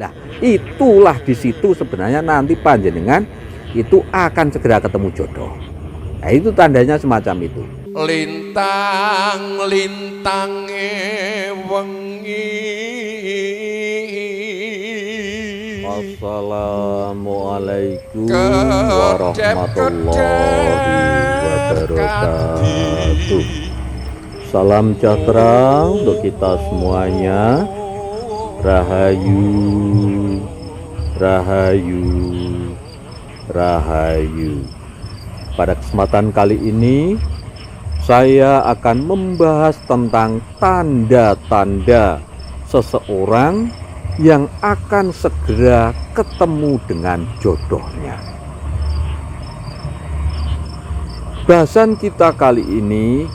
Nah, itulah di situ sebenarnya nanti panjenengan itu akan segera ketemu jodoh. Nah, itu tandanya semacam itu. Lintang-lintange wengi. Assalamualaikum warahmatullahi wabarakatuh. Salam sejahtera untuk kita semuanya. Rahayu, rahayu, rahayu. Pada kesempatan kali ini saya akan membahas tentang tanda-tanda seseorang yang akan segera ketemu dengan jodohnya. Bahasan kita kali ini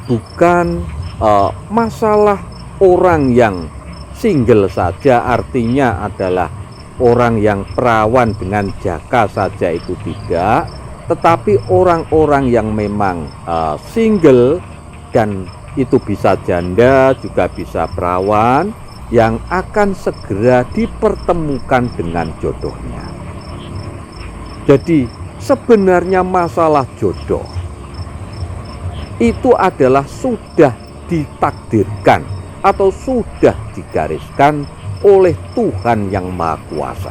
bukan masalah orang yang single saja, artinya adalah orang yang perawan dengan jaka saja, itu tidak, tetapi orang-orang yang memang single dan itu bisa janda juga bisa perawan, yang akan segera dipertemukan dengan jodohnya. Jadi sebenarnya masalah jodoh itu adalah sudah ditakdirkan atau sudah digariskan oleh Tuhan yang Maha Kuasa.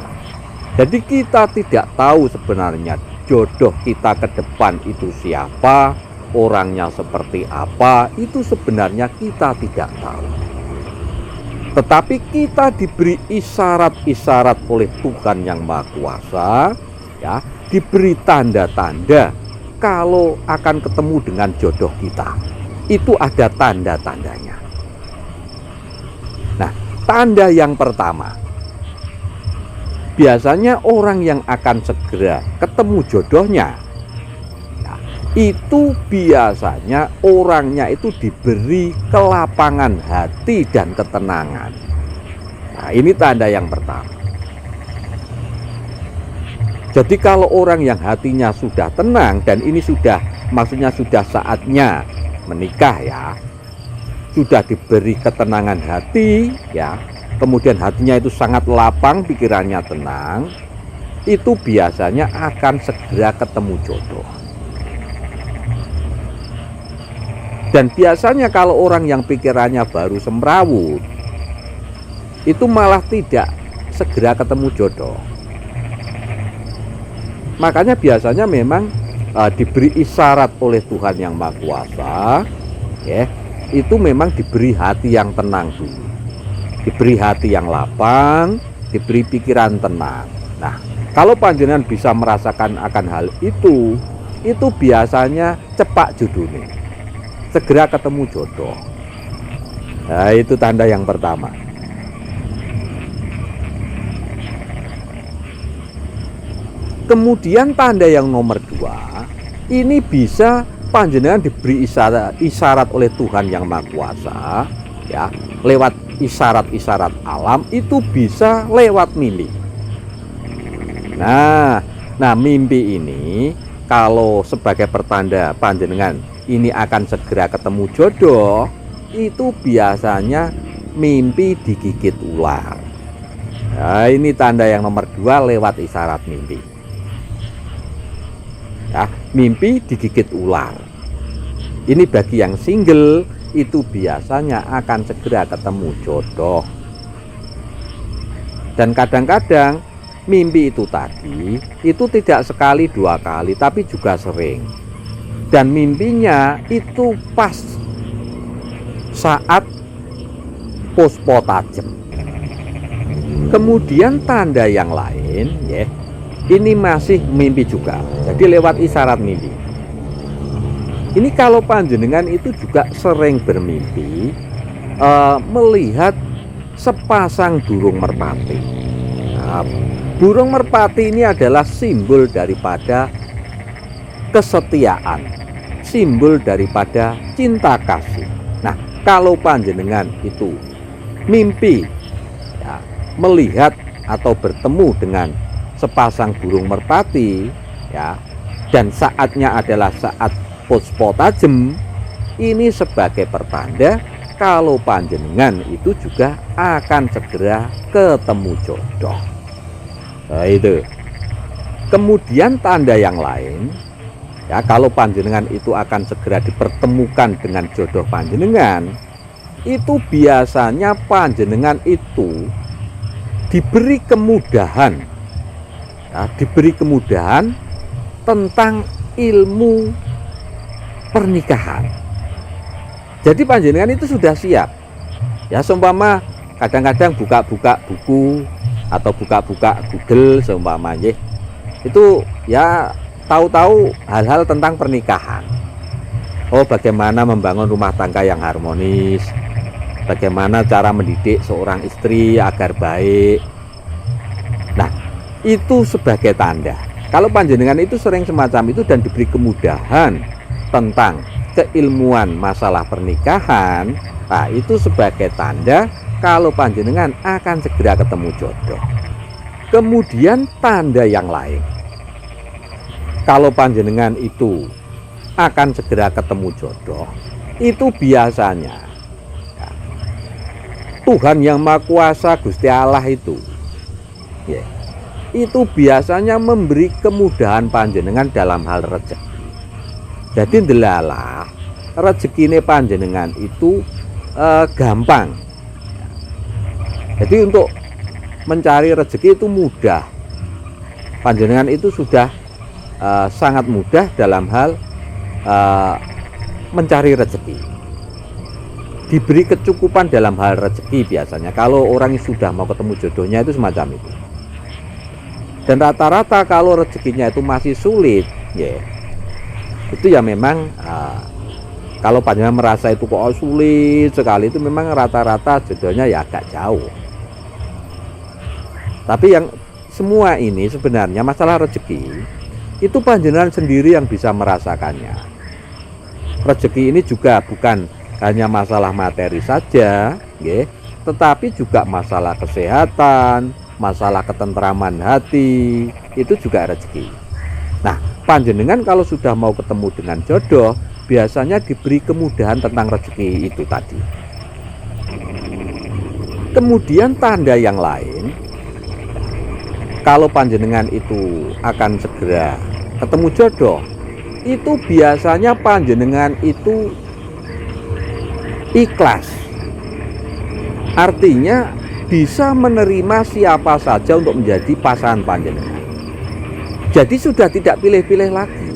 Jadi kita tidak tahu sebenarnya jodoh kita ke depan itu siapa, orangnya seperti apa, itu sebenarnya kita tidak tahu. Tetapi kita diberi isyarat-isyarat oleh Tuhan yang Maha Kuasa, ya, diberi tanda-tanda kalau akan ketemu dengan jodoh kita. Itu ada tanda-tandanya. Nah, tanda yang pertama, biasanya orang yang akan segera ketemu jodohnya, ya, itu biasanya orangnya itu diberi kelapangan hati dan ketenangan. Nah, ini tanda yang pertama. Jadi kalau orang yang hatinya sudah tenang dan ini maksudnya sudah saatnya menikah, ya, sudah diberi ketenangan hati, ya, kemudian hatinya itu sangat lapang, pikirannya tenang, itu biasanya akan segera ketemu jodoh. Dan biasanya kalau orang yang pikirannya baru semrawut, itu malah tidak segera ketemu jodoh. Makanya biasanya memang diberi isyarat oleh Tuhan yang Maha Kuasa, ya, itu memang diberi hati yang tenang dulu, diberi hati yang lapang, diberi pikiran tenang. Nah, kalau panjenengan bisa merasakan akan hal itu biasanya cepat judulnya, segera ketemu jodoh. Nah, itu tanda yang pertama. Kemudian tanda yang nomor 2, ini bisa panjenengan diberi isyarat oleh Tuhan yang Maha Kuasa, ya, lewat isyarat-isyarat alam, itu bisa lewat mimpi. Nah, mimpi ini kalau sebagai pertanda panjenengan ini akan segera ketemu jodoh, itu biasanya mimpi digigit ular. Nah, ini tanda yang nomor 2 lewat isyarat mimpi. Ya, mimpi digigit ular. Ini bagi yang single itu biasanya akan segera ketemu jodoh. Dan kadang-kadang mimpi itu tadi itu tidak sekali 2 kali, tapi juga sering. Dan mimpinya itu pas saat puspa tajam. Kemudian tanda yang lain, ya, ini masih mimpi juga, jadi lewat isyarat mimpi. Ini kalau panjenengan itu juga sering bermimpi melihat sepasang burung merpati. Nah, burung merpati ini adalah simbol daripada kesetiaan, simbol daripada cinta kasih. Nah, kalau panjenengan itu mimpi, ya, melihat atau bertemu dengan sepasang burung merpati, ya, dan saatnya adalah saat puspa tajam, ini sebagai pertanda kalau panjenengan itu juga akan segera ketemu jodoh. Nah, itu. Kemudian tanda yang lain, ya, kalau panjenengan itu akan segera dipertemukan dengan jodoh panjenengan, itu biasanya panjenengan itu diberi kemudahan, ya, diberi kemudahan tentang ilmu pernikahan. Jadi panjenengan itu sudah siap, ya, seumpama kadang-kadang buka-buka buku atau buka-buka Google seumpamanya, itu ya tahu-tahu hal-hal tentang pernikahan. Oh, bagaimana membangun rumah tangga yang harmonis, bagaimana cara mendidik seorang istri agar baik. Nah, itu sebagai tanda kalau panjenengan itu sering semacam itu dan diberi kemudahan tentang keilmuan masalah pernikahan. Nah, itu sebagai tanda kalau panjenengan akan segera ketemu jodoh. Kemudian tanda yang lain, kalau panjenengan itu akan segera ketemu jodoh, itu biasanya, ya, Tuhan yang Maha Kuasa, Gusti Allah itu, ya, itu biasanya memberi kemudahan panjenengan dalam hal rezeki. Jadi ndelalah rezekine panjenengan itu gampang. Jadi untuk mencari rezeki itu mudah. Panjenengan itu sudah sangat mudah dalam hal mencari rezeki. Diberi kecukupan dalam hal rezeki biasanya. Kalau orang sudah mau ketemu jodohnya itu semacam itu. Dan rata-rata kalau rezekinya itu masih sulit, ya, itu ya memang kalau panjenengan merasa itu kok sulit sekali, itu memang rata-rata jodohnya ya agak jauh. Tapi yang semua ini sebenarnya masalah rezeki itu panjenengan sendiri yang bisa merasakannya. Rezeki ini juga bukan hanya masalah materi saja, ya, tetapi juga masalah kesehatan, masalah ketentraman hati, itu juga rezeki. Nah, panjenengan kalau sudah mau ketemu dengan jodoh, biasanya diberi kemudahan tentang rezeki itu tadi. Kemudian tanda yang lain, kalau panjenengan itu akan segera ketemu jodoh, itu biasanya panjenengan itu ikhlas. Artinya bisa menerima siapa saja untuk menjadi pasangan panjenengan. Jadi sudah tidak pilih-pilih lagi.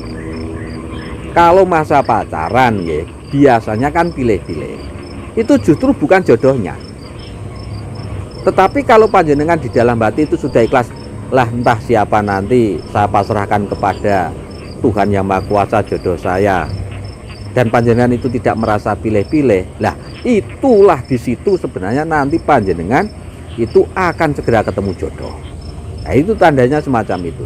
Kalau masa pacaran, ya, biasanya kan pilih-pilih. Itu justru bukan jodohnya. Tetapi kalau panjenengan di dalam hati itu sudah ikhlas, lah entah siapa nanti saya pasrahkan kepada Tuhan yang Maha Kuasa jodoh saya, dan panjenengan itu tidak merasa pilih-pilih, lah itulah di situ sebenarnya nanti panjenengan itu akan segera ketemu jodoh. Nah, itu tandanya semacam itu.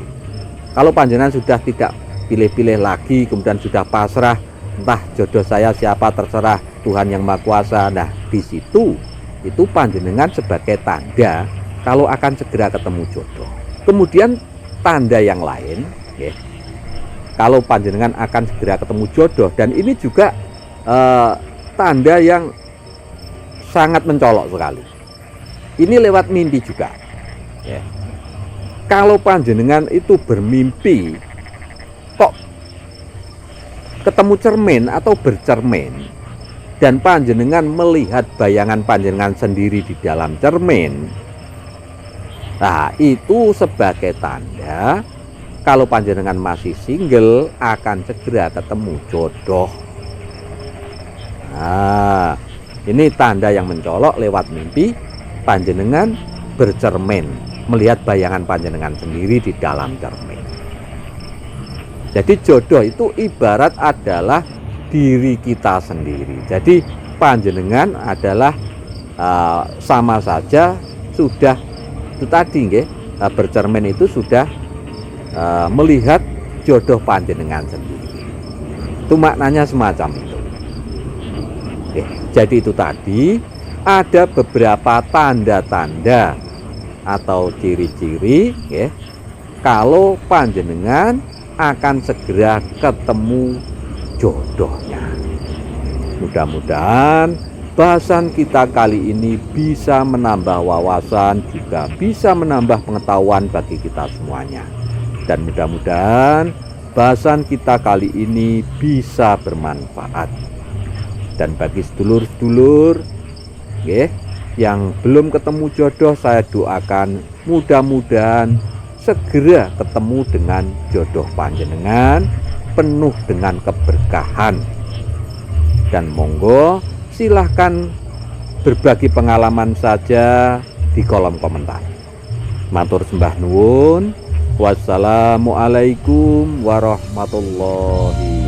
Kalau panjenengan sudah tidak pilih-pilih lagi, kemudian sudah pasrah, entah jodoh saya siapa terserah Tuhan yang Maha Kuasa, nah di situ itu panjenengan sebagai tanda kalau akan segera ketemu jodoh. Kemudian tanda yang lain, ya, kalau panjenengan akan segera ketemu jodoh, dan ini juga tanda yang sangat mencolok sekali. Ini lewat mimpi juga, ya. Kalau panjenengan itu bermimpi kok ketemu cermin atau bercermin, dan panjenengan melihat bayangan panjenengan sendiri di dalam cermin, nah itu sebagai tanda kalau panjenengan masih single akan segera ketemu jodoh. Nah, ini tanda yang mencolok lewat mimpi panjenengan bercermin, melihat bayangan panjenengan sendiri di dalam cermin. Jadi jodoh itu ibarat adalah diri kita sendiri. Jadi panjenengan adalah sama saja sudah itu tadi, nggih, bercermin itu sudah melihat jodoh panjenengan sendiri. Itu maknanya semacam itu. Oke, jadi itu tadi ada beberapa tanda-tanda atau ciri-ciri, ya, kalau panjenengan akan segera ketemu jodohnya. Mudah-mudahan bahasan kita kali ini bisa menambah wawasan, juga bisa menambah pengetahuan bagi kita semuanya. Dan mudah-mudahan bahasan kita kali ini bisa bermanfaat. Dan bagi sedulur-sedulur yang belum ketemu jodoh, saya doakan mudah-mudahan segera ketemu dengan jodoh panjenengan, penuh dengan keberkahan. Dan monggo silahkan berbagi pengalaman saja di kolom komentar. Matur sembah nuwun. Wassalamualaikum warahmatullahi